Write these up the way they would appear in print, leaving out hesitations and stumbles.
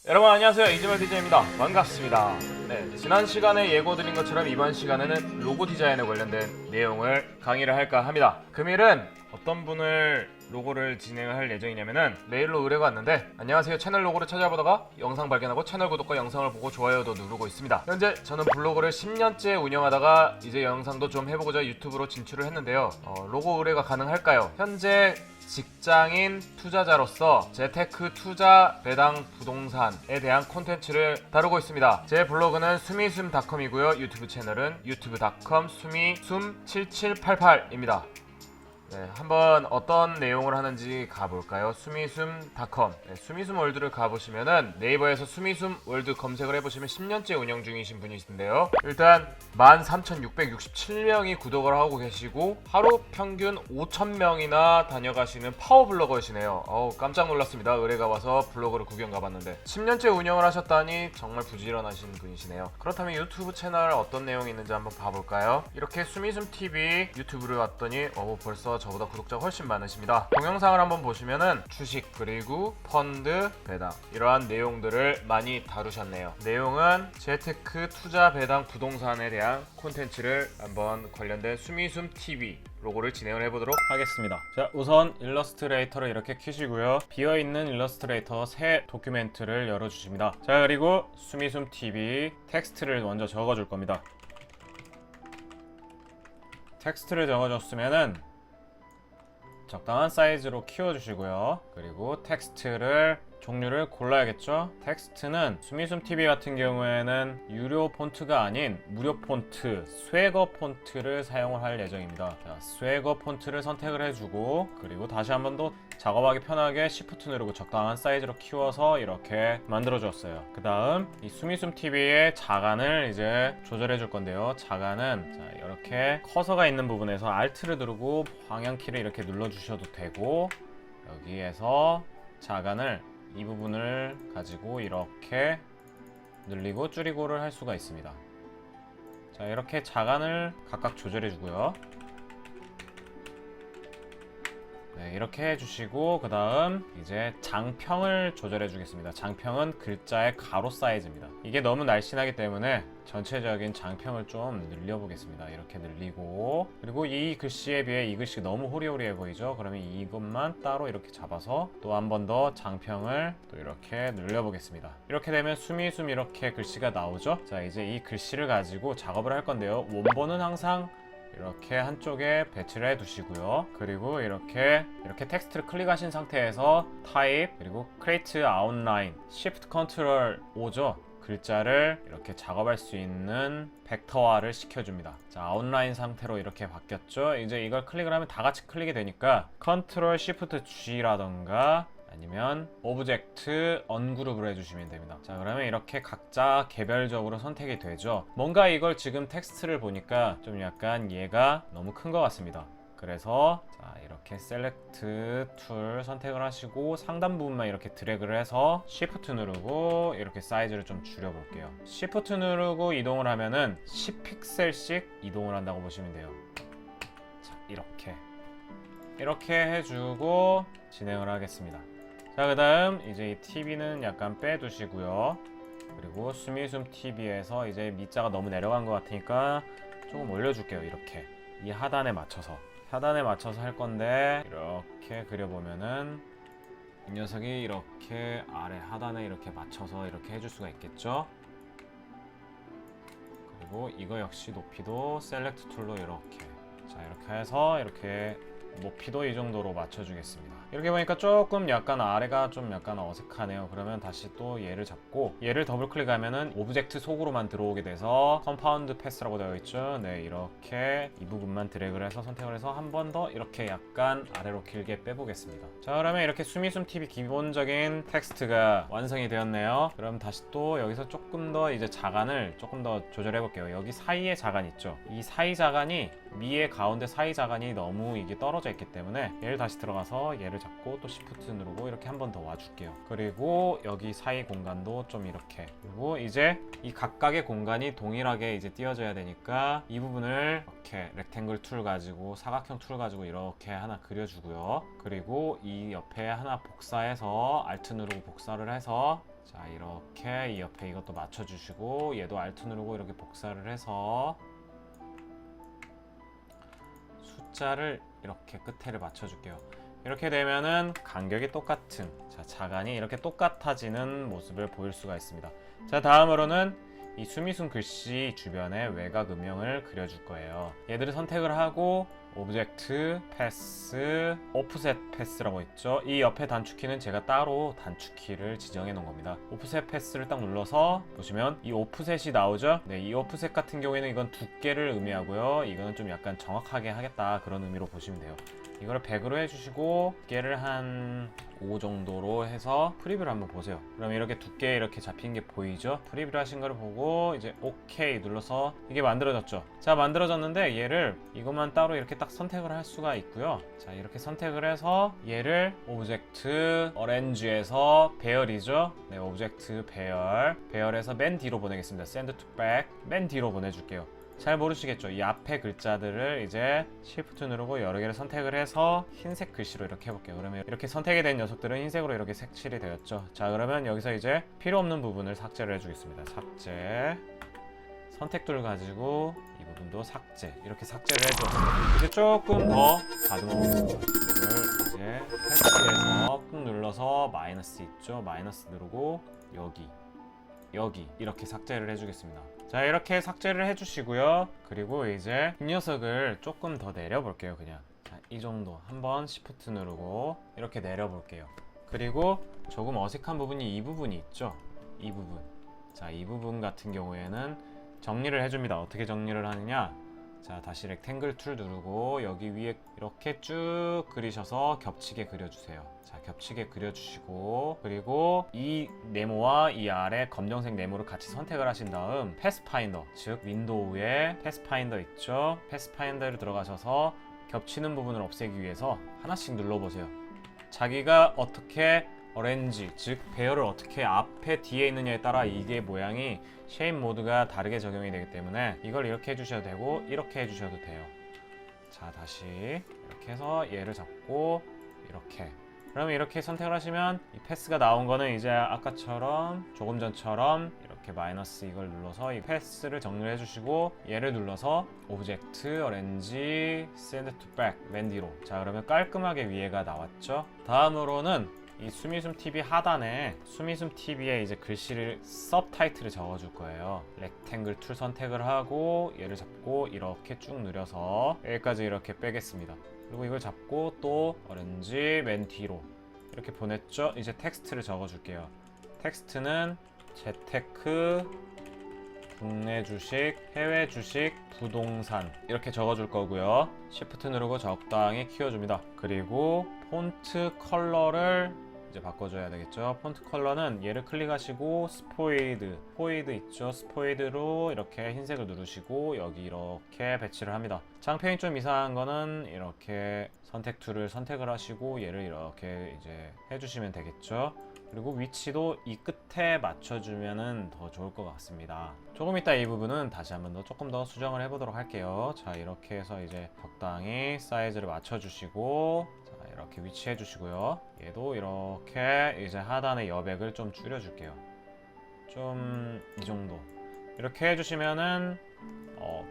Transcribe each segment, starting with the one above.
여러분 안녕하세요, 이지말 DJ입니다. 반갑습니다. 네, 지난 시간에 예고드린 것처럼 이번 시간에는 로고 디자인에 관련된 내용을 강의를 할까 합니다. 금일은 어떤 분을 로고를 진행을 할 예정이냐면은 메일로 의뢰가 왔는데, 안녕하세요, 채널 로고를 찾아보다가 영상 발견하고 채널 구독과 영상을 보고 좋아요도 누르고 있습니다. 현재 저는 블로그를 10년째 운영하다가 이제 영상도 좀 해보고자 유튜브로 진출을 했는데요. 로고 의뢰가 가능할까요? 현재 직장인 투자자로서 재테크 투자 배당 부동산에 대한 콘텐츠를 다루고 있습니다. 제 블로그는 수미숨닷컴이고요. 유튜브 채널은 유튜브.com 수미숨7788입니다. 네, 한번 어떤 내용을 하는지 가볼까요? 수미숨닷컴, 수미숨 월드를 가보시면은 네이버에서 수미숨 월드 검색을 해보시면 10년째 운영 중이신 분이신데요. 일단 13,667명이 구독을 하고 계시고 하루 평균 5,000명이나 다녀가시는 파워블로거이시네요. 깜짝 놀랐습니다. 의뢰가 와서 블로그를 구경 가봤는데 10년째 운영을 하셨다니 정말 부지런하신 분이시네요. 그렇다면 유튜브 채널 어떤 내용이 있는지 한번 봐볼까요? 이렇게 수미숨TV 유튜브를 왔더니 벌써 저보다 구독자가 훨씬 많으십니다. 동영상을 한번 보시면은 주식 그리고 펀드 배당 이러한 내용들을 많이 다루셨네요. 내용은 재테크 투자 배당 부동산에 대한 콘텐츠를 한번 관련된 수미숨TV 로고를 진행을 해보도록 하겠습니다. 자, 우선 일러스트레이터를 이렇게 켜시고요. 비어있는 일러스트레이터 새 도큐멘트를 열어주십니다. 자, 그리고 수미숨TV 텍스트를 먼저 적어줄 겁니다. 텍스트를 적어줬으면은 적당한 사이즈로 키워주시고요. 그리고 텍스트를 종류를 골라야겠죠. 텍스트는 수미숨TV 같은 경우에는 유료 폰트가 아닌 무료 폰트 스웨거 폰트를 사용을 할 예정입니다. 자, 스웨거 폰트를 선택을 해주고, 그리고 다시 한 번 더 작업하기 편하게 Shift 누르고 적당한 사이즈로 키워서 이렇게 만들어 주었어요. 그 다음 이 수미숨TV의 자간을 이제 조절해 줄 건데요. 자간은 자, 이렇게 커서가 있는 부분에서 Alt를 누르고 방향키를 이렇게 눌러 주셔도 되고, 여기에서 자간을 이 부분을 가지고 이렇게 늘리고 줄이고를 할 수가 있습니다. 자, 이렇게 자간을 각각 조절해 주고요. 네, 이렇게 해주시고, 그 다음 이제 장평을 조절해 주겠습니다. 장평은 글자의 가로 사이즈입니다. 이게 너무 날씬하기 때문에 전체적인 장평을 좀 늘려보겠습니다. 이렇게 늘리고, 그리고 이 글씨에 비해 이 글씨가 너무 호리호리해 보이죠? 그러면 이것만 따로 이렇게 잡아서 또 한 번 더 장평을 또 이렇게 늘려보겠습니다. 이렇게 되면 수미숨 이렇게 글씨가 나오죠? 자, 이제 이 글씨를 가지고 작업을 할 건데요. 원본은 항상 이렇게 한쪽에 배치를 해 두시고요. 그리고 이렇게 텍스트를 클릭하신 상태에서 타입 그리고 크리에이트 아웃라인 Shift Ctrl O죠. 글자를 이렇게 작업할 수 있는 벡터화를 시켜줍니다. 자, 아웃라인 상태로 이렇게 바뀌었죠. 이제 이걸 클릭을 하면 다 같이 클릭이 되니까 Ctrl Shift G라던가 아니면 오브젝트 언그룹을 해주시면 됩니다. 자, 그러면 이렇게 각자 개별적으로 선택이 되죠. 뭔가 이걸 지금 텍스트를 보니까 좀 약간 얘가 너무 큰 것 같습니다. 그래서 자, 이렇게 셀렉트 툴 선택을 하시고 상단 부분만 이렇게 드래그를 해서 Shift 누르고 이렇게 사이즈를 좀 줄여 볼게요. Shift 누르고 이동을 하면은 10픽셀씩 이동을 한다고 보시면 돼요. 자, 이렇게 해주고 진행을 하겠습니다. 자, 그 다음 이제 이 TV는 약간 빼두시고요. 그리고 수미숨TV에서 이제 밑자가 너무 내려간 것 같으니까 조금 올려줄게요. 이렇게 이 하단에 맞춰서 할 건데, 이렇게 그려보면은 이 녀석이 이렇게 아래 하단에 이렇게 맞춰서 이렇게 해줄 수가 있겠죠. 그리고 이거 역시 높이도 셀렉트 툴로 이렇게, 자, 이렇게 해서 이렇게 높이도 이 정도로 맞춰주겠습니다. 이렇게 보니까 조금 약간 아래가 좀 약간 어색하네요. 그러면 다시 또 얘를 잡고 얘를 더블 클릭하면은 오브젝트 속으로만 들어오게 돼서 컴파운드 패스라고 되어 있죠. 네, 이렇게 이 부분만 드래그를 해서 선택을 해서 한 번 더 이렇게 약간 아래로 길게 빼보겠습니다. 자, 그러면 이렇게 수미숨TV 기본적인 텍스트가 완성이 되었네요. 그럼 다시 또 여기서 조금 더 이제 자간을 조금 더 조절해 볼게요. 여기 사이에 자간 있죠. 이 사이 자간이 미의 가운데 사이 자간이 너무 이게 떨어져 있기 때문에 얘를 다시 들어가서 얘를 잡고 또 Shift 누르고 이렇게 한 번 더 와줄게요. 그리고 여기 사이 공간도 좀 이렇게, 그리고 이제 이 각각의 공간이 동일하게 이제 띄어져야 되니까 이 부분을 이렇게 렉탱글 툴 가지고 사각형 툴 가지고 이렇게 하나 그려주고요. 그리고 이 옆에 하나 복사해서 Alt 누르고 복사를 해서, 자 이렇게 이 옆에 이것도 맞춰주시고 얘도 Alt 누르고 이렇게 복사를 해서 숫자를 이렇게 끝에를 맞춰줄게요. 이렇게 되면은 간격이 똑같은, 자 자간이 이렇게 똑같아지는 모습을 보일 수가 있습니다. 자 다음으로는 이 수미순 글씨 주변에 외곽 음영을 그려줄 거예요. 얘들을 선택을 하고 오브젝트, 패스, 오프셋 패스라고 있죠. 이 옆에 단축키는 제가 따로 단축키를 지정해 놓은 겁니다. 오프셋 패스를 딱 눌러서 보시면 이 오프셋이 나오죠. 네, 이 오프셋 같은 경우에는 이건 두께를 의미하고요. 이거는 좀 약간 정확하게 하겠다 그런 의미로 보시면 돼요. 이거를 100으로 해주시고 두께를 한 5 정도로 해서 프리뷰를 한번 보세요. 그럼 이렇게 두께 이렇게 잡힌 게 보이죠? 프리뷰를 하신 거를 보고 이제 OK 눌러서 이게 만들어졌죠. 자 만들어졌는데 얘를 이것만 따로 이렇게 딱 선택을 할 수가 있고요. 자 이렇게 선택을 해서 얘를 오브젝트 어렌지에서 배열이죠. 네, 오브젝트 배열에서 맨 뒤로 보내겠습니다. Send to back 맨 뒤로 보내줄게요. 잘 모르시겠죠? 이 앞에 글자들을 이제 Shift 누르고 여러 개를 선택을 해서 흰색 글씨로 이렇게 해볼게요. 그러면 이렇게 선택이 된 녀석들은 흰색으로 이렇게 색칠이 되었죠. 자 그러면 여기서 이제 필요 없는 부분을 삭제를 해주겠습니다. 삭제, 선택툴 가지고 이 부분도 삭제, 이렇게 삭제를 해줘. 이제 조금 더 다듬어 보겠습니다. 이걸 이제 패스에서 꾹 눌러서 마이너스 있죠? 마이너스 누르고 여기 이렇게 삭제를 해주겠습니다. 자 이렇게 삭제를 해주시고요. 그리고 이제 이 녀석을 조금 더 내려볼게요. 그냥 자, 이 정도 한번 Shift 누르고 이렇게 내려볼게요. 그리고 조금 어색한 부분이 이 부분이 있죠. 이 부분, 자 이 부분 같은 경우에는 정리를 해줍니다. 어떻게 정리를 하느냐, 자 다시 렉탱글 툴 누르고 여기 위에 이렇게 쭉 그리셔서 겹치게 그려주세요. 자 겹치게 그려주시고, 그리고 이 네모와 이 아래 검정색 네모를 같이 선택을 하신 다음 패스파인더, 즉 윈도우에 패스파인더 있죠. 패스파인더를 들어가셔서 겹치는 부분을 없애기 위해서 하나씩 눌러보세요. 자기가 어떻게 어렌지, 즉 배열을 어떻게 앞에 뒤에 있느냐에 따라 이게 모양이 쉐입 모드가 다르게 적용이 되기 때문에 이걸 이렇게 해주셔도 되고 이렇게 해주셔도 돼요. 자 다시 이렇게 해서 얘를 잡고 이렇게, 그러면 이렇게 선택을 하시면 이 패스가 나온 거는 이제 아까처럼 조금 전처럼 이렇게 마이너스 이걸 눌러서 이 패스를 정리를 해주시고 얘를 눌러서 오브젝트 어렌지 send to back 맨 뒤로. 자 그러면 깔끔하게 위에가 나왔죠. 다음으로는 이 수미숨 TV 하단에 수미숨 TV에 이제 글씨를 서브타이틀을 적어줄 거예요. 렉탱글 툴 선택을 하고 얘를 잡고 이렇게 쭉 늘려서 여기까지 이렇게 빼겠습니다. 그리고 이걸 잡고 또 오렌지 맨 뒤로 이렇게 보냈죠. 이제 텍스트를 적어줄게요. 텍스트는 재테크, 국내 주식, 해외 주식, 부동산 이렇게 적어줄 거고요. Shift 누르고 적당히 키워줍니다. 그리고 폰트 컬러를 이제 바꿔줘야 되겠죠. 폰트 컬러는 얘를 클릭하시고 스포이드 있죠. 스포이드로 이렇게 흰색을 누르시고 여기 이렇게 배치를 합니다. 장평이 좀 이상한 거는 이렇게 선택 툴을 선택을 하시고 얘를 이렇게 이제 해주시면 되겠죠. 그리고 위치도 이 끝에 맞춰주면 더 좋을 것 같습니다. 조금 이따 이 부분은 다시 한번 더 조금 더 수정을 해보도록 할게요. 자 이렇게 해서 이제 적당히 사이즈를 맞춰주시고 자 이렇게 위치해 주시고요. 얘도 이렇게 이제 하단의 여백을 좀 줄여줄게요. 좀 이 정도 이렇게 해주시면은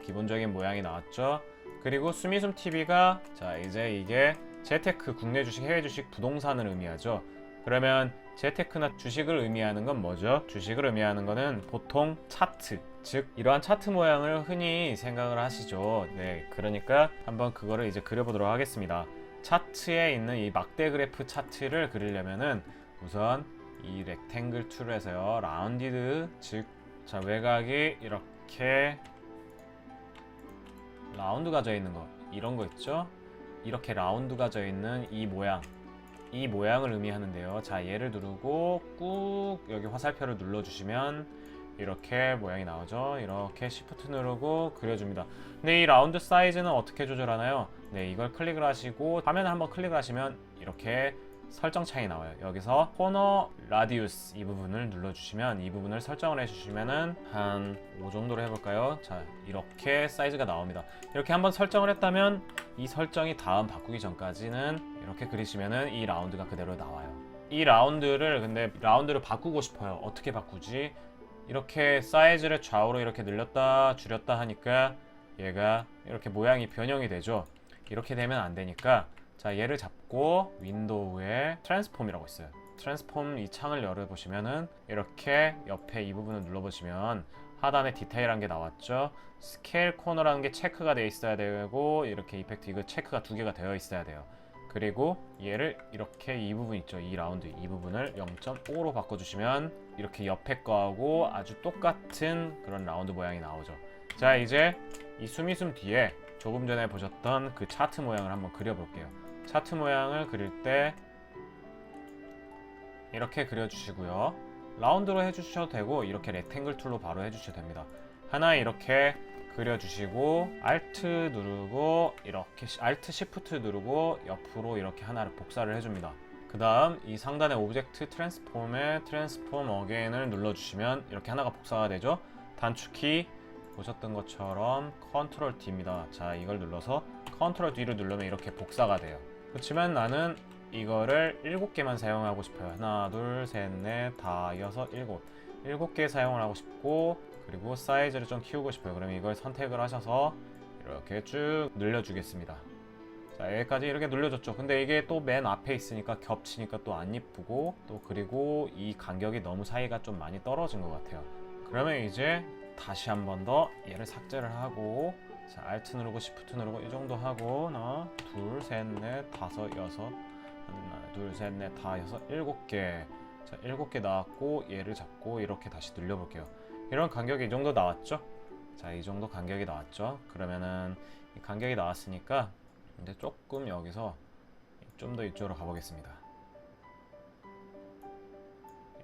기본적인 모양이 나왔죠. 그리고 수미숨 TV가 자 이제 이게 재테크, 국내 주식, 해외 주식, 부동산을 의미하죠. 그러면 재테크나 주식을 의미하는 건 뭐죠? 주식을 의미하는 거는 보통 차트, 즉 이러한 차트 모양을 흔히 생각을 하시죠. 네, 그러니까 한번 그거를 이제 그려보도록 하겠습니다. 차트에 있는 이 막대 그래프 차트를 그리려면은 우선 이 렉탱글 툴을 해서요, 라운디드, 즉 자 외곽이 이렇게 라운드가 져 있는 거, 이런 거 있죠? 이렇게 라운드가 져 있는 이 모양, 이 모양을 의미하는데요. 자 얘를 누르고 꾹 여기 화살표를 눌러주시면 이렇게 모양이 나오죠. 이렇게 Shift 누르고 그려줍니다. 근데 이 라운드 사이즈는 어떻게 조절하나요? 네, 이걸 클릭을 하시고 화면을 한번 클릭을 하시면 이렇게 설정 창이 나와요. 여기서 코너 라디우스 이 부분을 눌러주시면 이 부분을 설정을 해주시면은 한 5 정도로 해볼까요? 자, 이렇게 사이즈가 나옵니다. 이렇게 한번 설정을 했다면 이 설정이 다음 바꾸기 전까지는 이렇게 그리시면은 이 라운드가 그대로 나와요. 이 라운드를 근데 라운드를 바꾸고 싶어요. 어떻게 바꾸지? 이렇게 사이즈를 좌우로 이렇게 늘렸다 줄였다 하니까 얘가 이렇게 모양이 변형이 되죠. 이렇게 되면 안 되니까 자, 얘를 잡고 윈도우에 트랜스폼이라고 있어요. 트랜스폼 이 창을 열어보시면은 이렇게 옆에 이 부분을 눌러보시면 하단에 디테일한 게 나왔죠. 스케일 코너라는 게 체크가 되어 있어야 되고 이렇게 이펙트 이거 체크가 2개가 되어 있어야 돼요. 그리고 얘를 이렇게 이 부분 있죠. 이 라운드 이 부분을 0.5로 바꿔주시면 이렇게 옆에 거하고 아주 똑같은 그런 라운드 모양이 나오죠. 자, 이제 이 수미숨 뒤에 조금 전에 보셨던 그 차트 모양을 한번 그려볼게요. 차트 모양을 그릴 때 이렇게 그려주시고요. 라운드로 해주셔도 되고 이렇게 렉탱글 툴로 바로 해주셔도 됩니다. 하나 이렇게 그려주시고 Alt 누르고 이렇게 Alt Shift 누르고 옆으로 이렇게 하나를 복사를 해줍니다. 그 다음 이 상단의 오브젝트 트랜스폼에 트랜스폼 어게인을 눌러주시면 이렇게 하나가 복사가 되죠. 단축키 보셨던 것처럼 컨트롤 D입니다. 자, 이걸 눌러서 컨트롤 D를 누르면 이렇게 복사가 돼요. 그렇지만 나는 이거를 7개만 사용하고 싶어요. 하나, 둘, 셋, 넷, 다, 여섯, 일곱. 7개 사용을 하고 싶고 그리고 사이즈를 좀 키우고 싶어요. 그러면 이걸 선택을 하셔서 이렇게 쭉 늘려주겠습니다. 자, 여기까지 이렇게 눌려줬죠. 근데 이게 또 맨 앞에 있으니까 겹치니까 또 안 이쁘고 또 그리고 이 간격이 너무 사이가 좀 많이 떨어진 것 같아요. 그러면 이제 다시 한 번 더 얘를 삭제를 하고 자, Alt 누르고 Shift 누르고 이 정도 하고 하나, 둘, 셋, 넷, 다섯, 여섯 하나, 둘, 셋, 넷, 다, 여섯, 7개 자, 7개 나왔고 얘를 잡고 이렇게 다시 늘려볼게요. 이런 간격이 이 정도 나왔죠? 자, 이 정도 간격이 나왔죠? 그러면은 이 간격이 나왔으니까 이제 조금 여기서 좀 더 이쪽으로 가보겠습니다.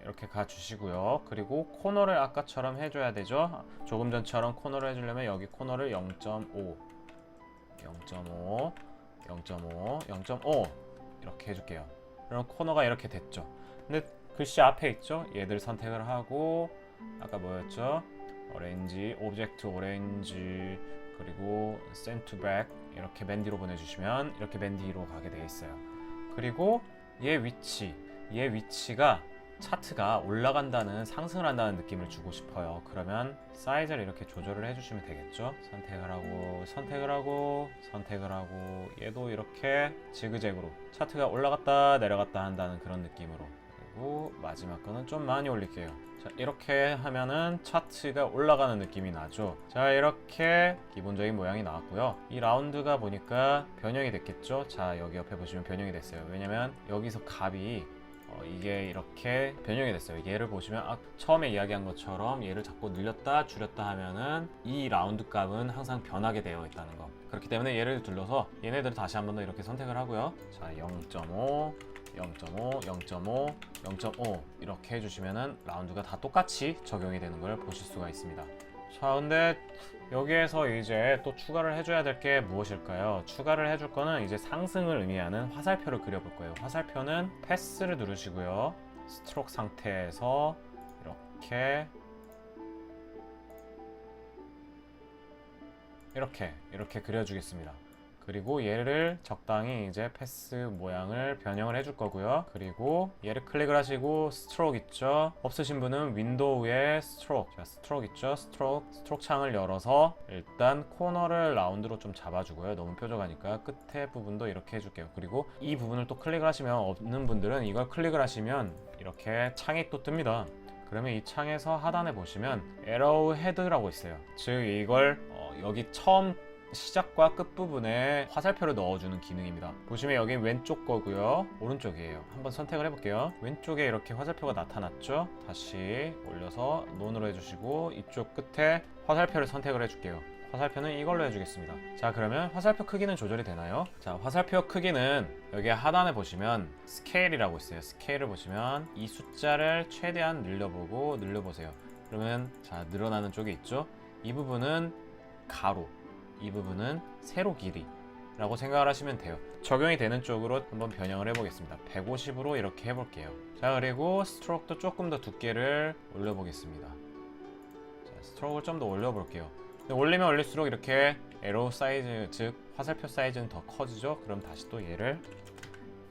이렇게 가주시고요. 그리고 코너를 아까처럼 해줘야 되죠. 조금 전처럼 코너를 해주려면 여기 코너를 0.5 0.5 0.5 0.5 이렇게 해줄게요. 그럼 코너가 이렇게 됐죠. 근데 글씨 앞에 있죠. 얘들 선택을 하고 아까 뭐였죠? 오렌지, 오브젝트 오렌지 그리고 send to back 이렇게 맨 뒤로 보내주시면 이렇게 맨 뒤로 가게 되어 있어요. 그리고 얘 위치가 차트가 올라간다는 상승을 한다는 느낌을 주고 싶어요. 그러면 사이즈를 이렇게 조절을 해주시면 되겠죠. 선택을 하고 얘도 이렇게 지그재그로 차트가 올라갔다 내려갔다 한다는 그런 느낌으로 그리고 마지막 거는 좀 많이 올릴게요. 자, 이렇게 하면은 차트가 올라가는 느낌이 나죠. 자, 이렇게 기본적인 모양이 나왔고요. 이 라운드가 보니까 변형이 됐겠죠. 자, 여기 옆에 보시면 변형이 됐어요. 왜냐면 여기서 값이 이게 이렇게 변형이 됐어요. 얘를 보시면 처음에 이야기한 것처럼 얘를 자꾸 늘렸다 줄였다 하면은 이 라운드 값은 항상 변하게 되어 있다는 거. 그렇기 때문에 얘를 둘러서 얘네들을 다시 한 번 더 이렇게 선택을 하고요. 자, 0.5 0.5 0.5 0.5 이렇게 해주시면은 라운드가 다 똑같이 적용이 되는 걸 보실 수가 있습니다. 자, 근데 여기에서 이제 또 추가를 해줘야 될 게 무엇일까요? 추가를 해줄 거는 이제 상승을 의미하는 화살표를 그려볼 거예요. 화살표는 패스를 누르시고요. 스트로크 상태에서 이렇게 그려주겠습니다. 그리고 얘를 적당히 이제 패스 모양을 변형을 해줄 거고요. 그리고 얘를 클릭을 하시고 스트로크 있죠? 없으신 분은 윈도우에 스트로크, 자, 스트로크 있죠? 스트로크 창을 열어서 일단 코너를 라운드로 좀 잡아주고요. 너무 뾰족하니까 끝에 부분도 이렇게 해줄게요. 그리고 이 부분을 또 클릭을 하시면 없는 분들은 이걸 클릭을 하시면 이렇게 창이 또 뜹니다. 그러면 이 창에서 하단에 보시면 에러우 헤드라고 있어요. 즉 이걸 여기 처음 시작과 끝부분에 화살표를 넣어주는 기능입니다. 보시면 여기 왼쪽 거고요. 오른쪽이에요. 한번 선택을 해볼게요. 왼쪽에 이렇게 화살표가 나타났죠? 다시 올려서 논으로 해주시고 이쪽 끝에 화살표를 선택을 해줄게요. 화살표는 이걸로 해주겠습니다. 자, 그러면 화살표 크기는 조절이 되나요? 자, 화살표 크기는 여기 하단에 보시면 스케일이라고 있어요. 스케일을 보시면 이 숫자를 최대한 늘려보세요. 그러면 자 늘어나는 쪽이 있죠. 이 부분은 가로, 이 부분은 세로 길이라고 생각을 하시면 돼요. 적용이 되는 쪽으로 한번 변형을 해보겠습니다. 150으로 이렇게 해볼게요. 자 그리고 스트로크도 조금 더 두께를 올려보겠습니다. 자, 스트로크를 좀 더 올려볼게요. 올리면 올릴수록 이렇게 에로 사이즈, 즉 화살표 사이즈는 더 커지죠. 그럼 다시 또 얘를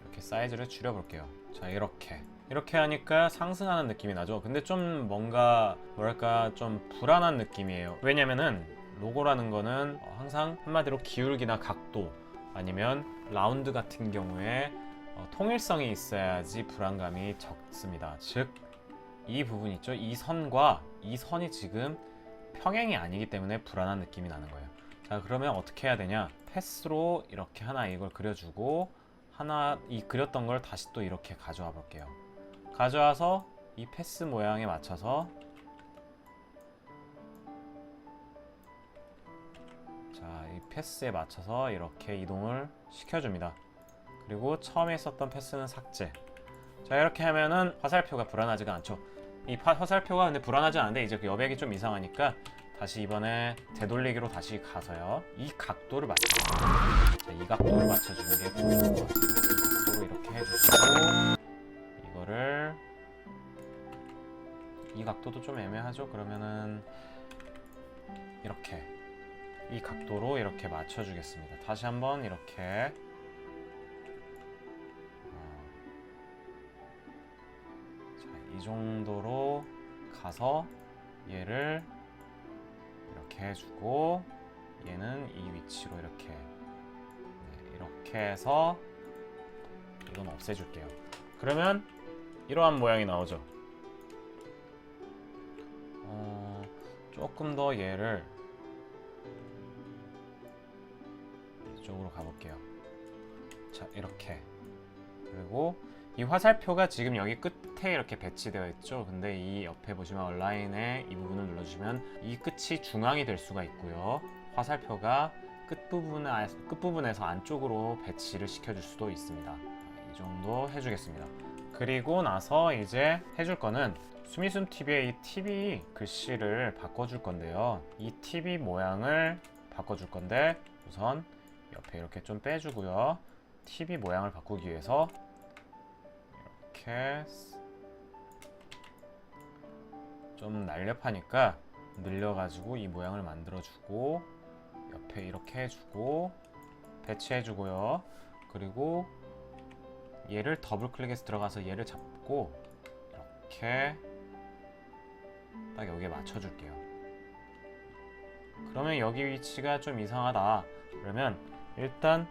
이렇게 사이즈를 줄여볼게요. 자 이렇게 하니까 상승하는 느낌이 나죠. 근데 좀 뭔가 뭐랄까 좀 불안한 느낌이에요. 왜냐면은 로고라는 거는 항상 한마디로 기울기나 각도 아니면 라운드 같은 경우에 통일성이 있어야지 불안감이 적습니다. 즉 이 부분 있죠. 이 선과 이 선이 지금 평행이 아니기 때문에 불안한 느낌이 나는 거예요. 자 그러면 어떻게 해야 되냐, 패스로 이렇게 하나 이걸 그려주고 하나 이 그렸던 걸 다시 또 이렇게 가져와 볼게요. 가져와서 이 패스 모양에 맞춰서 자, 이 패스에 맞춰서 이렇게 이동을 시켜줍니다. 그리고 처음에 썼던 패스는 삭제. 자 이렇게 하면은 화살표가 불안하지가 않죠. 이 화살표가 근데 불안하지 않은데 이제 그 여백이 좀 이상하니까 다시 이번에 되돌리기로 다시 가서요. 이 각도를 맞춰. 자, 이 각도를 맞춰주는 게 좋은 것 같습니다. 이 각도로 이렇게 해주시고 이거를 이 각도도 좀 애매하죠. 그러면은 이렇게 이 각도로 이렇게 맞춰주겠습니다. 다시 한번 이렇게 이 정도로 가서 얘를 이렇게 해주고 얘는 이 위치로 이렇게 이렇게 해서 이건 없애줄게요. 그러면 이러한 모양이 나오죠. 조금 더 얘를 이쪽으로 가볼게요. 자 이렇게 그리고 이 화살표가 지금 여기 끝에 이렇게 배치되어 있죠. 근데 이 옆에 보시면 얼라인에 이 부분을 눌러주시면 이 끝이 중앙이 될 수가 있고요. 화살표가 끝부분에서 안쪽으로 배치를 시켜줄 수도 있습니다. 이 정도 해주겠습니다. 그리고 나서 이제 해줄 거는 수미숨TV의 이 TV 글씨를 바꿔줄 건데요. 이 TV 모양을 바꿔줄 건데 우선 옆에 이렇게 좀 빼주고요. TV 모양을 바꾸기 위해서 이렇게 좀 날렵하니까 늘려가지고 이 모양을 만들어주고 옆에 이렇게 해주고 배치해주고요. 그리고 얘를 더블 클릭해서 들어가서 얘를 잡고 이렇게 딱 여기에 맞춰줄게요. 그러면 여기 위치가 좀 이상하다. 그러면 일단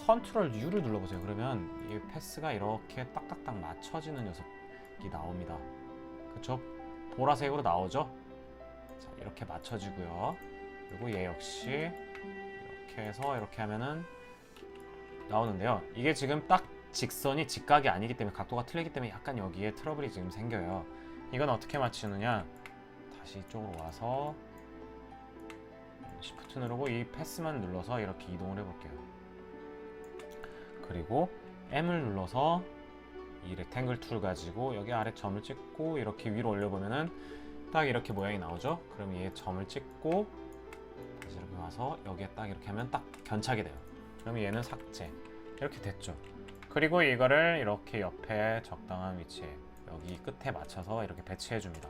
컨트롤 U를 눌러보세요. 그러면 이 패스가 이렇게 딱딱딱 맞춰지는 녀석이 나옵니다. 그쵸? 보라색으로 나오죠? 자, 이렇게 맞춰지고요. 그리고 얘 역시 이렇게 해서 이렇게 하면은 나오는데요. 이게 지금 딱 직선이 직각이 아니기 때문에 각도가 틀리기 때문에 약간 여기에 트러블이 지금 생겨요. 이건 어떻게 맞추느냐? 다시 이쪽으로 와서 Shift 누르고 이 패스만 눌러서 이렇게 이동을 해볼게요. 그리고 M을 눌러서 이 렉탱글 툴 가지고 여기 아래 점을 찍고 이렇게 위로 올려보면은 딱 이렇게 모양이 나오죠? 그럼 얘 점을 찍고 다시 이렇게 와서 여기에 딱 이렇게 하면 딱 견착이 돼요. 그럼 얘는 삭제. 이렇게 됐죠? 그리고 이거를 이렇게 옆에 적당한 위치에 여기 끝에 맞춰서 이렇게 배치해 줍니다.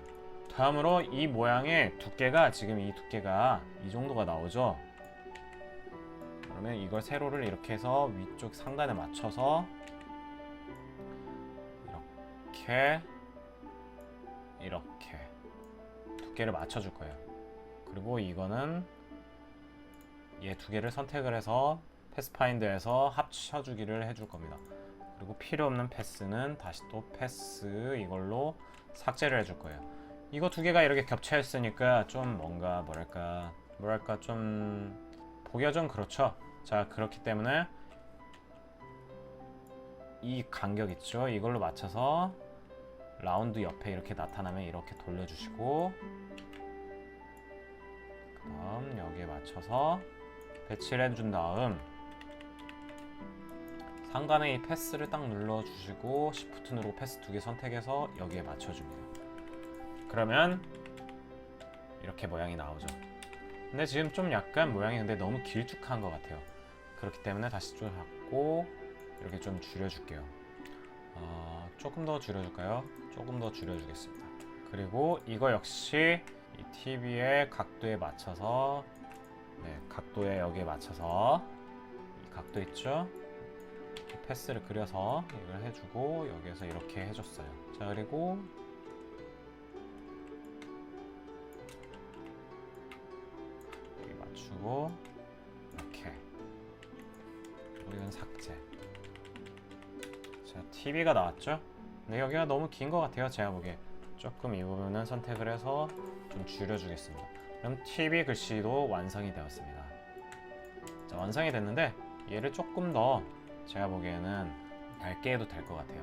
다음으로 이 모양의 두께가 지금 이 두께가 이 정도가 나오죠? 그러면 이걸 세로를 이렇게 해서 위쪽 상단에 맞춰서 이렇게 두께를 맞춰줄 거예요. 그리고 이거는 얘 두 개를 선택을 해서 패스파인더에서 합쳐주기를 해줄 겁니다. 그리고 필요 없는 패스는 다시 또 패스 이걸로 삭제를 해줄 거예요. 이거 두 개가 이렇게 겹쳐 있으니까 좀 뭔가 뭐랄까 좀 보기가 좀 그렇죠. 자 그렇기 때문에 이 간격 있죠? 이걸로 맞춰서 라운드 옆에 이렇게 나타나면 이렇게 돌려주시고 그 다음 여기에 맞춰서 배치를 해준 다음 상단에 이 패스를 딱 눌러주시고 Shift 누르고 패스 두 개 선택해서 여기에 맞춰줍니다. 그러면 이렇게 모양이 나오죠. 근데 지금 좀 약간 모양이 근데 너무 길쭉한 것 같아요. 그렇기 때문에 다시 좀 잡고 이렇게 좀 줄여줄게요. 조금 더 줄여줄까요? 조금 더 줄여주겠습니다. 그리고 이거 역시 이 TV의 각도에 맞춰서, 각도에 여기에 맞춰서 이 각도 있죠? 패스를 그려서 이걸 해주고 여기에서 이렇게 해줬어요. 자, 그리고 여기 맞추고 이렇게. 이건 삭제. 자, TV가 나왔죠? 근데 여기가 너무 긴 것 같아요. 제가 보기에 조금 이 부분은 선택을 해서 좀 줄여주겠습니다. 그럼 TV 글씨도 완성이 되었습니다. 자, 완성이 됐는데 얘를 조금 더 제가 보기에는 얇게 해도 될 것 같아요.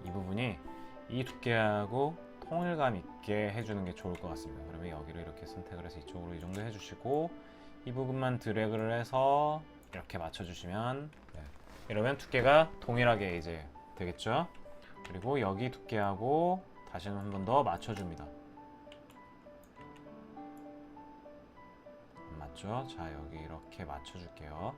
이 부분이 이 두께하고 통일감 있게 해주는 게 좋을 것 같습니다. 그러면 여기를 이렇게 선택을 해서 이쪽으로 이 정도 해주시고 이 부분만 드래그를 해서 이렇게 맞춰주시면, 이러면 두께가 동일하게 이제 되겠죠. 그리고 여기 두께하고 다시 한 번 더 맞춰줍니다. 맞죠? 자, 여기 이렇게 맞춰줄게요.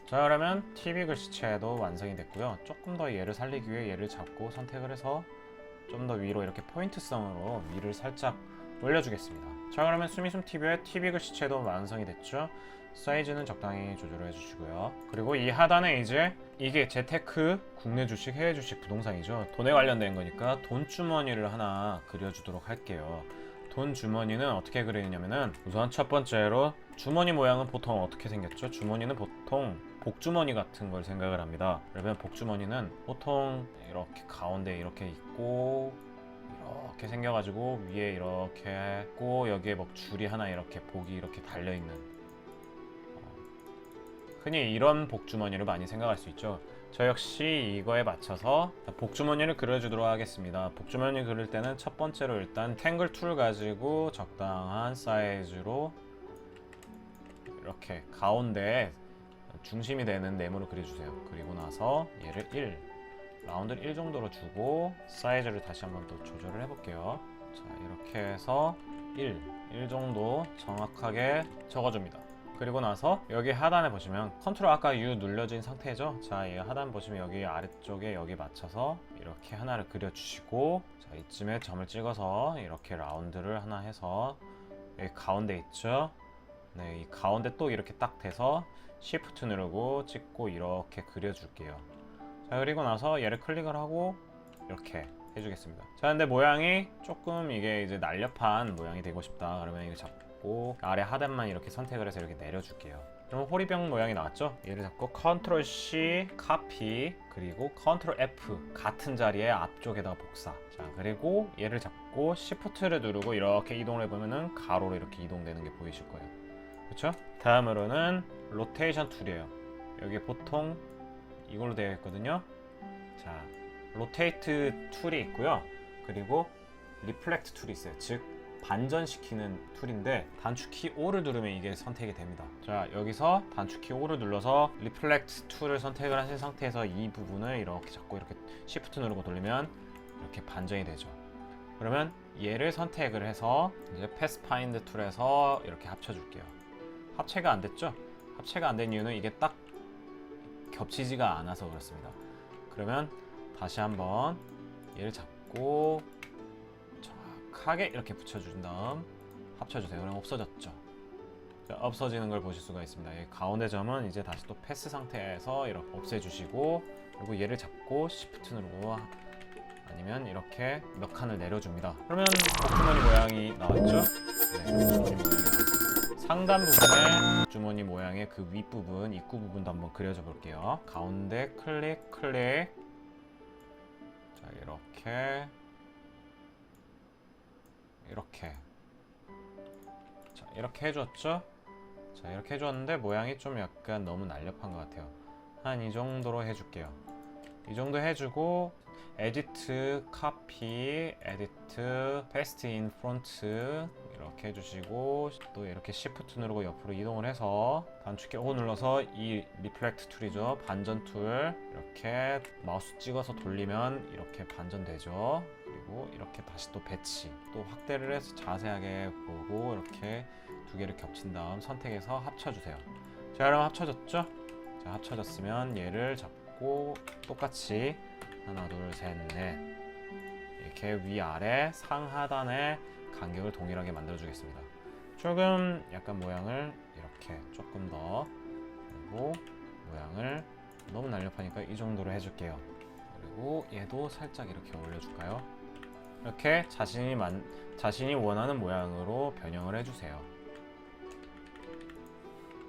자, 그러면 TV 글씨체도 완성이 됐고요. 조금 더 얘를 살리기 위해 얘를 잡고 선택을 해서 좀 더 위로 이렇게 포인트성으로 위를 살짝 올려주겠습니다. 자, 그러면 수미숨 TV의 TV 글씨체도 완성이 됐죠. 사이즈는 적당히 조절해 주시고요. 그리고 이 하단에 이제 이게 재테크, 국내 주식, 해외 주식 부동산이죠. 돈에 관련된 거니까 돈 주머니를 하나 그려주도록 할게요. 돈 주머니는 어떻게 그리냐면은 우선 첫 번째로 주머니 모양은 보통 어떻게 생겼죠? 주머니는 보통 복주머니 같은 걸 생각을 합니다. 그러면 복주머니는 보통 이렇게 가운데 이렇게 있고 이렇게 생겨가지고 위에 이렇게 있고 여기에 뭐 줄이 하나 이렇게 복이 이렇게 달려있는, 흔히 이런 복주머니를 많이 생각할 수 있죠. 저 역시 이거에 맞춰서 복주머니를 그려주도록 하겠습니다. 복주머니 그릴 때는 첫 번째로 일단 탱글 툴 가지고 적당한 사이즈로 이렇게 가운데에 중심이 되는 네모를 그려주세요. 그리고 나서 얘를 1, 라운드를 1 정도로 주고 사이즈를 다시 한번 또 조절을 해볼게요. 자, 이렇게 해서 1 정도 정확하게 적어줍니다. 그리고 나서 여기 하단에 보시면 컨트롤 아까 U 눌려진 상태죠. 자, 이 하단 보시면 여기 아래쪽에 여기 맞춰서 이렇게 하나를 그려주시고, 자, 이쯤에 점을 찍어서 이렇게 라운드를 하나 해서 여기 가운데 있죠. 네, 이 가운데 또 이렇게 딱 돼서 Shift 누르고 찍고 이렇게 그려줄게요. 자, 그리고 나서 얘를 클릭을 하고 이렇게 해주겠습니다. 자, 근데 모양이 조금 이게 이제 날렵한 모양이 되고 싶다 그러면 이거 잡고 아래 하단만 이렇게 선택을 해서 이렇게 내려줄게요. 그럼 호리병 모양이 나왔죠? 얘를 잡고 Ctrl C 카피, 그리고 Ctrl F 같은 자리에 앞쪽에다가 복사. 자, 그리고 얘를 잡고 Shift를 누르고 이렇게 이동을 해보면은 가로로 이렇게 이동되는 게 보이실 거예요. 그렇죠? 다음으로는 로테이션 툴이에요. 여기 보통 이걸로 되어 있거든요. 자, 로테이트 툴이 있고요. 그리고 리플렉트 툴이 있어요. 즉 반전시키는 툴인데 단축키 O를 누르면 이게 선택이 됩니다. 자, 여기서 단축키 O를 눌러서 리플렉트 툴을 선택을 하신 상태에서 이 부분을 이렇게 잡고 이렇게 Shift 누르고 돌리면 이렇게 반전이 되죠. 그러면 얘를 선택을 해서 이제 패스파인드 툴에서 이렇게 합쳐줄게요. 합체가 안 됐죠? 합체가 안 된 이유는 이게 딱 겹치지가 않아서 그렇습니다. 그러면 다시 한번 얘를 잡고 정확하게 이렇게 붙여준 다음 합쳐주세요. 그럼 없어졌죠? 자, 없어지는 걸 보실 수가 있습니다. 이 가운데 점은 이제 다시 또 패스 상태에서 이렇게 없애주시고, 그리고 얘를 잡고 Shift 누르고 아니면 이렇게 몇 칸을 내려줍니다. 그러면 복주머니 모양이 나왔죠? 네, 복주머니 모양이 나왔어요. 상단 부분에 주머니 모양의 그 윗부분, 입구 부분도 한번 그려줘 볼게요. 가운데 클릭, 클릭. 자, 이렇게. 자, 이렇게 해줬죠? 자, 이렇게 해줬는데 모양이 좀 약간 너무 날렵한 것 같아요. 한 이 정도로 해줄게요. 이 정도 해주고 에디트 카피, 에디트 페스트 인 프론트 이렇게 해주시고 또 이렇게 시프트 누르고 옆으로 이동을 해서 단축키 O 눌러서 이 리플렉트 툴이죠. 반전 툴 이렇게 마우스 찍어서 돌리면 이렇게 반전되죠. 그리고 이렇게 다시 또 배치 또 확대를 해서 자세하게 보고 이렇게 두 개를 겹친 다음 선택해서 합쳐주세요. 자, 그럼 합쳐졌죠? 자, 합쳐졌으면 얘를 잡고 똑같이 하나, 둘, 셋, 넷 이렇게 위아래 상하단의 간격을 동일하게 만들어 주겠습니다. 조금 약간 모양을 이렇게 조금 더 그리고 모양을 너무 날렵하니까 이 정도로 해줄게요. 그리고 얘도 살짝 이렇게 올려줄까요? 이렇게 자신이 원하는 모양으로 변형을 해주세요.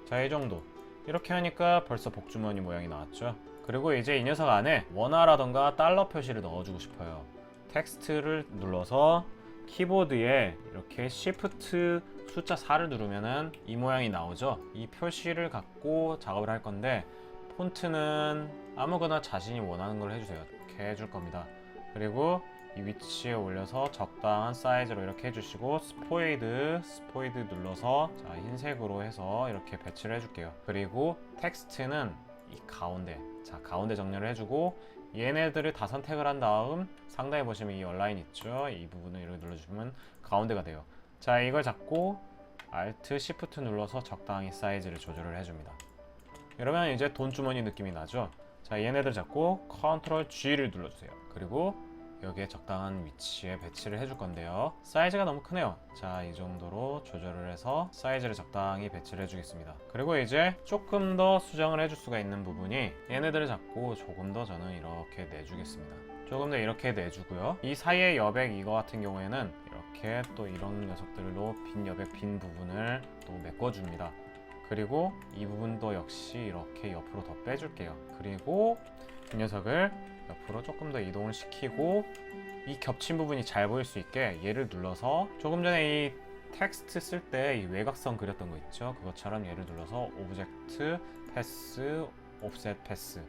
자, 이 정도 이렇게 하니까 벌써 복주머니 모양이 나왔죠. 그리고 이제 이 녀석 안에 원화라던가 달러 표시를 넣어주고 싶어요. 텍스트를 눌러서 키보드에 이렇게 Shift 숫자 4를 누르면은 이 모양이 나오죠. 이 표시를 갖고 작업을 할 건데 폰트는 아무거나 자신이 원하는 걸 해주세요. 이렇게 해줄 겁니다. 그리고 이 위치에 올려서 적당한 사이즈로 이렇게 해주시고 스포이드 눌러서 자, 흰색으로 해서 이렇게 배치를 해줄게요. 그리고 텍스트는 이 가운데 자, 가운데 정렬을 해주고 얘네들을 다 선택을 한 다음 상단에 보시면 이 얼라인 있죠. 이 부분을 이렇게 눌러주면 가운데가 돼요. 자, 이걸 잡고 Alt Shift 눌러서 적당히 사이즈를 조절을 해줍니다. 이러면 이제 돈주머니 느낌이 나죠. 자, 얘네들 잡고 Ctrl G를 눌러주세요. 그리고 여기에 적당한 위치에 배치를 해줄 건데요. 사이즈가 너무 크네요. 자, 이 정도로 조절을 해서 사이즈를 적당히 배치를 해주겠습니다. 그리고 이제 조금 더 수정을 해줄 수가 있는 부분이 얘네들을 잡고 조금 더 저는 이렇게 내주겠습니다. 조금 더 이렇게 내주고요. 이 사이의 여백 이거 같은 경우에는 이렇게 또 이런 녀석들로 빈 여백 빈 부분을 또 메꿔줍니다. 그리고 이 부분도 역시 이렇게 옆으로 더 빼줄게요. 그리고 이 녀석을 옆으로 조금 더 이동을 시키고 이 겹친 부분이 잘 보일 수 있게 얘를 눌러서 조금 전에 이 텍스트 쓸 때 이 외곽선 그렸던 거 있죠? 그것처럼 얘를 눌러서 오브젝트 패스 옵셋 패스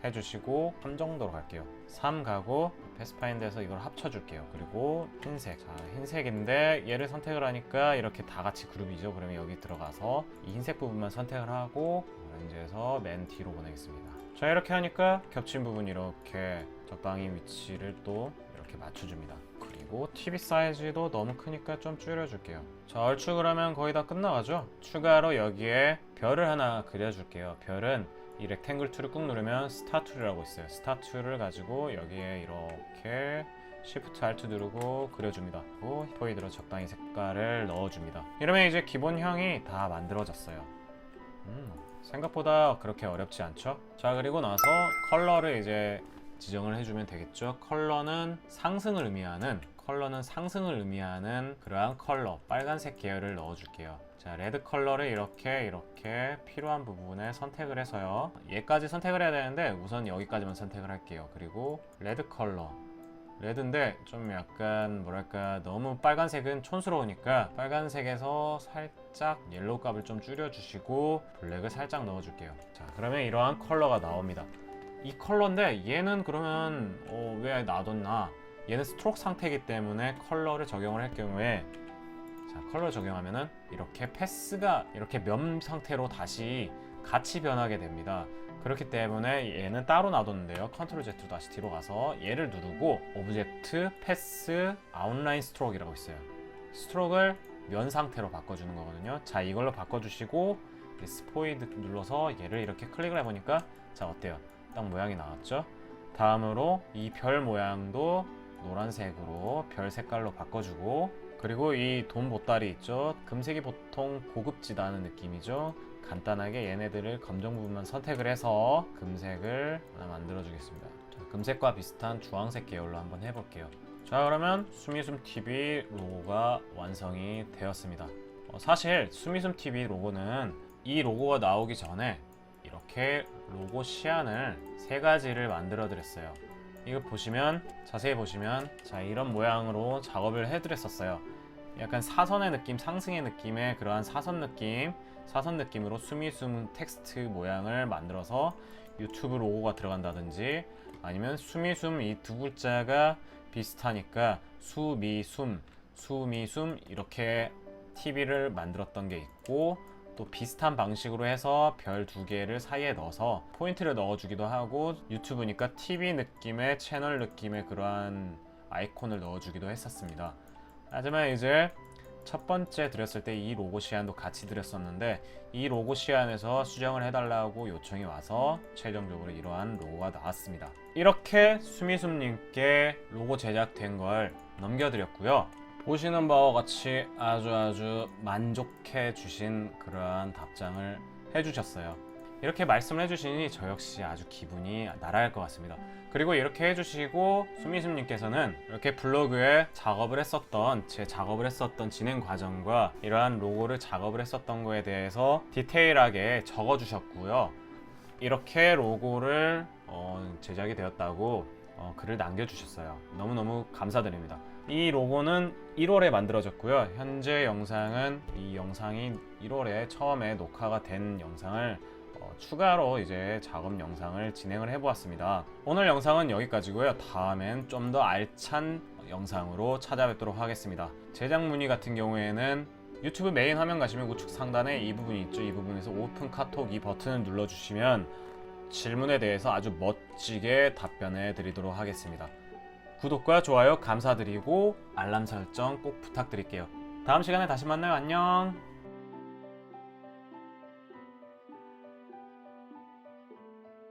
해주시고 3 정도로 갈게요. 3 가고 패스파인드에서 이걸 합쳐줄게요. 그리고 흰색 자, 흰색인데 얘를 선택을 하니까 이렇게 다 같이 그룹이죠. 그러면 여기 들어가서 이 흰색 부분만 선택을 하고 오렌지에서 맨 뒤로 보내겠습니다. 자, 이렇게 하니까 겹친 부분 이렇게 적당히 위치를 또 이렇게 맞춰줍니다. 그리고 TV 사이즈도 너무 크니까 좀 줄여줄게요. 자, 얼추 하면 거의 다 끝나가죠? 추가로 여기에 별을 하나 그려줄게요. 별은 이 렉탱글 툴을 꾹 누르면 스타 툴이라고 있어요. 스타 툴을 가지고 여기에 이렇게 Shift Alt 누르고 그려줍니다. 그리고 포이드로 적당히 색깔을 넣어줍니다. 이러면 이제 기본형이 다 만들어졌어요. 생각보다 그렇게 어렵지 않죠? 자, 그리고 나서 컬러를 이제 지정을 해주면 되겠죠. 컬러는 상승을 의미하는 그러한 컬러 빨간색 계열을 넣어줄게요. 자, 레드 컬러를 이렇게 필요한 부분에 선택을 해서요. 얘까지 선택을 해야 되는데 우선 여기까지만 선택을 할게요. 그리고 레드 컬러 레드인데 좀 약간 뭐랄까 너무 빨간색은 촌스러우니까 빨간색에서 살짝 옐로우 값을 좀 줄여주시고 블랙을 살짝 넣어줄게요. 자, 그러면 이러한 컬러가 나옵니다. 이 컬러인데 얘는 그러면 왜 놔뒀나? 얘는 스트로크 상태이기 때문에 컬러를 적용을 할 경우에 자, 컬러 적용하면은 이렇게 패스가 이렇게 면 상태로 다시 같이 변하게 됩니다. 그렇기 때문에 얘는 따로 놔뒀는데요. 컨트롤 Z로 다시 뒤로 가서 얘를 누르고 오브젝트 패스 아웃라인 스트로크이라고 있어요. 스트로크를 면 상태로 바꿔주는 거거든요. 자, 이걸로 바꿔주시고 스포이드 눌러서 얘를 이렇게 클릭을 해보니까 자, 어때요? 딱 모양이 나왔죠? 다음으로 이 별 모양도 노란색으로 별 색깔로 바꿔주고 그리고 이 돈 보따리 있죠? 금색이 보통 고급지다는 느낌이죠? 간단하게 얘네들을 검정 부분만 선택을 해서 금색을 하나 만들어 주겠습니다. 금색과 비슷한 주황색 계열로 한번 해볼게요. 자, 그러면 수미숨TV 로고가 완성이 되었습니다. 사실 수미숨TV 로고는 이 로고가 나오기 전에 이렇게 로고 시안을 3가지를 만들어 드렸어요. 이거 보시면 자세히 보시면 자, 이런 모양으로 작업을 해드렸었어요. 약간 사선의 느낌, 상승의 느낌의 그러한 사선 느낌으로 수미숨 텍스트 모양을 만들어서 유튜브 로고가 들어간다든지, 아니면 수미숨 이 두 글자가 비슷하니까 수미숨 이렇게 TV를 만들었던 게 있고, 또 비슷한 방식으로 해서 별 두 개를 사이에 넣어서 포인트를 넣어주기도 하고, 유튜브니까 TV 느낌의 채널 느낌의 그러한 아이콘을 넣어주기도 했었습니다. 하지만 이제 첫 번째 드렸을 때 이 로고 시안도 같이 드렸었는데, 이 로고 시안에서 수정을 해달라고 요청이 와서 최종적으로 이러한 로고가 나왔습니다. 이렇게 수미숨님께 로고 제작된 걸 넘겨드렸고요. 보시는 바와 같이 아주 만족해 주신 그러한 답장을 해주셨어요. 이렇게 말씀을 해주시니 저 역시 아주 기분이 날아갈 것 같습니다. 그리고 이렇게 해주시고 수미숨님께서는 이렇게 블로그에 제 작업을 했었던 진행 과정과 이러한 로고를 작업을 했었던 거에 대해서 디테일하게 적어주셨고요. 이렇게 로고를 제작이 되었다고 글을 남겨주셨어요. 너무너무 감사드립니다. 이 로고는 1월에 만들어졌고요. 현재 영상은 이 영상이 1월에 처음에 녹화가 된 영상을 추가로 이제 작업 영상을 진행을 해보았습니다. 오늘 영상은 여기까지고요. 다음엔 좀 더 알찬 영상으로 찾아뵙도록 하겠습니다. 제작 문의 같은 경우에는 유튜브 메인 화면 가시면 우측 상단에 이 부분이 있죠. 이 부분에서 오픈 카톡 이 버튼을 눌러주시면 질문에 대해서 아주 멋지게 답변해 드리도록 하겠습니다. 구독과 좋아요 감사드리고 알람 설정 꼭 부탁드릴게요. 다음 시간에 다시 만나요. 안녕.